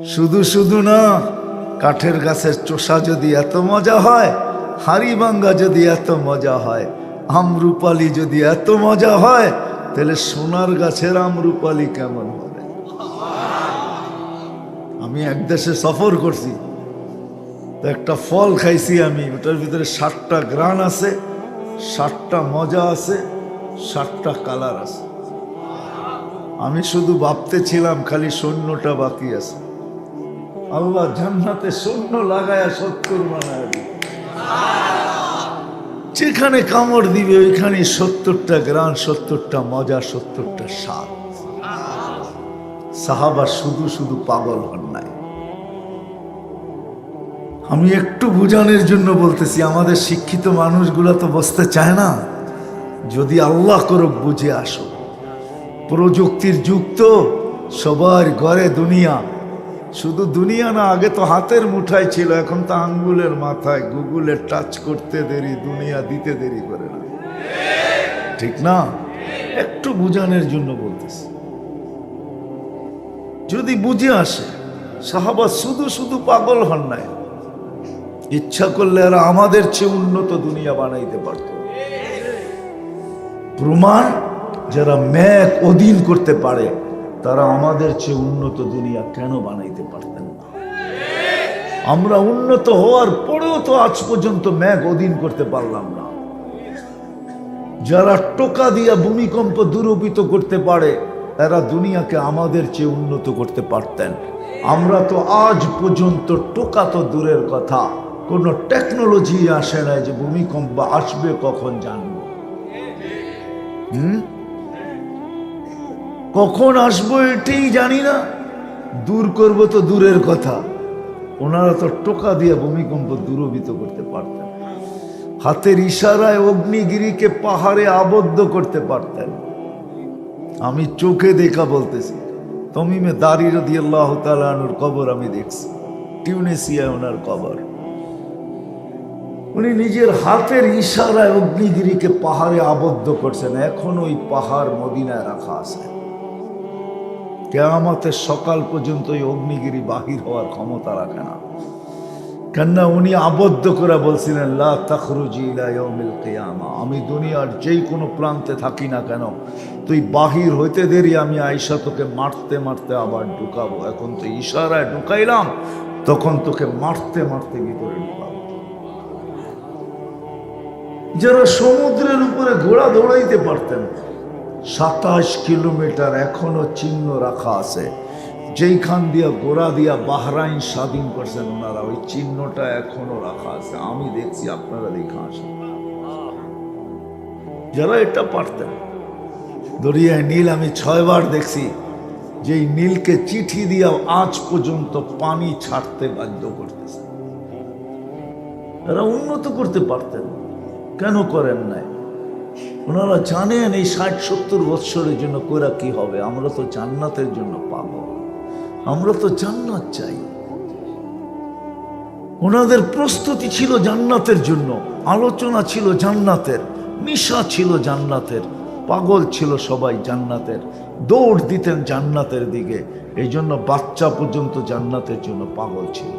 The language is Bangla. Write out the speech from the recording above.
শুধু শুধু না, কাঠের গাছের চোষা যদি এত মজা হয়, হাড়ি ভাঙ্গা যদি এত মজা হয়, আমরুপালি যদি এত মজা হয়, তাহলে সোনার গাছের আমরুপালি কেমন হবে? আমি এক দেশে সফর করছি, তো একটা ফল খাইছি আমি, ওটার ভিতরে 7টা গ্রান আছে, 7টা মজা আছে, 7টা কালার আছে। আমি শুধু ভাবতেছিলাম খালি শূন্যটা বাকি আছে। আল্লাহ জান্নাতে শূন্য লাগায়া 70 বানায় দিবে। যেখানে কামড় দিবে ওইখানে 70টা গ্রান, 70টা মজা, 70টা স্বাদ। সাহাবা শুধু শুধু পাগল হন নাই। আমি একটু বুঝানোর জন্য বলতেছি, আমাদের শিক্ষিত মানুষগুলো তো বসতে চায় না। যদি আল্লাহ করুক বুঝে আসো, প্রযুক্তির যুগ তো, সবার ঘরে দুনিয়া। শুধু দুনিয়া না, আগে তো হাতের মুঠায় ছিল, এখন তো আঙ্গুলের মাথায়। গুগলে টাচ করতে দেরি, দুনিয়া দিতে দেরি করে না, ঠিক না? একটু বুঝানোর জন্য বলতেছি, যদি বুঝে আসে। সাহাবা শুধু শুধু পাগল হন নাই, ইচ্ছা করলে এরা আমাদের চেয়ে উন্নত দুনিয়া বানাইতে পারত। প্রমাণ, যারা মেঘ অধীন করতে পারে তারা আমাদের চেয়ে উন্নত দুনিয়া কেন বানাইতে পারতেন না? আমরা উন্নত হওয়ার পরেও তো আজ পর্যন্ত মেঘ অধীন করতে পারলাম না। যারা টোকা দিয়া ভূমিকম্প দূরীভূত করতে পারে, এরা দুনিয়াকে আমাদের চেয়ে উন্নত করতে পারতেন। আমরা তো আজ পর্যন্ত, টোকা তো দূরের কথা, কোনো টেকনোলজি আসে না যে ভূমিকম্প আসবে কখন জানবো। কখন আসবো এটাই জানি না, দূর করবো তো দূরের কথা। ওনারা তো টোকা দিয়ে ভূমিকম্প দূরীভূত করতে পারতেন, হাতের ইশারায় অগ্নিগিরিকে পাহাড়ে আবদ্ধ করতে পারতেন। আমি চোখে দেখা বলতেছি, তমিমে দারি রাদিয়াল্লাহু তাআলা আনহুর কবর আমি দেখছি, টিউনিসিয়ায় ওনার কবর। উনি নিজের হাতের ইশারায় অগ্নিগিরিকে পাহাড়ে আবদ্ধ করছেন, এখন ওই পাহাড় মদিনায় রাখা আছে। কিয়ামতের সকাল পর্যন্ত ওই অগ্নিগিরি বাহির হওয়ার ক্ষমতা রাখে না। কেননা উনি আবদ্ধ করে বলছিলেন, লা তাখরুজি ইলা ইয়াউমিল কিয়ামা, আমি দুনিয়ার যেই কোনো প্রান্তে থাকি না কেন, তুই বাহির হইতে দেরি, আমি আয়েশা তোকে মারতে মারতে আবার ঢুকাবো। এখন তো ইশারায় ঢুকাইলাম, তখন তোকে মারতে মারতে ভিতরে ঢুকাবো। যারা সমুদ্রের উপরে ঘোড়া দৌড়াইতে পারতেন, 27 কিলোমিটার এখনো চিহ্ন রাখা আছে, যেইখান দিয়া ঘোড়া দিয়া বাহরাইন স্বাধীন করছেন ওনারা, ওই চিহ্নটা এখনো রাখা আছে। আমি দেখছি, আপনারা দেখা আসেন। যারা এটা পারতেন, দরিয়ায় নীল আমি 6 বার দেখছি, যেই নীলকে চিঠি দিয়া আজ পর্যন্ত পানি ছাড়তে বাধ্য করতেছে। এরা উন্নত করতে পারতেন, কেন করেন নাই? ওনারা জানেন এই 60-70 বৎসরের জন্য কইরা কি হবে। আমরা তো জান্নাতের জন্য পাবো, আমরা তো জান্নাত চাই। ওনাদের প্রস্তুতি ছিল জান্নাতের জন্য, আলোচনা ছিল জান্নাতের, নিশা ছিল জান্নাতের, পাগল ছিল সবাই জান্নাতের, দৌড় দিতেন জান্নাতের দিকে। এই জন্য বাচ্চা পর্যন্ত জান্নাতের জন্য পাগল ছিল।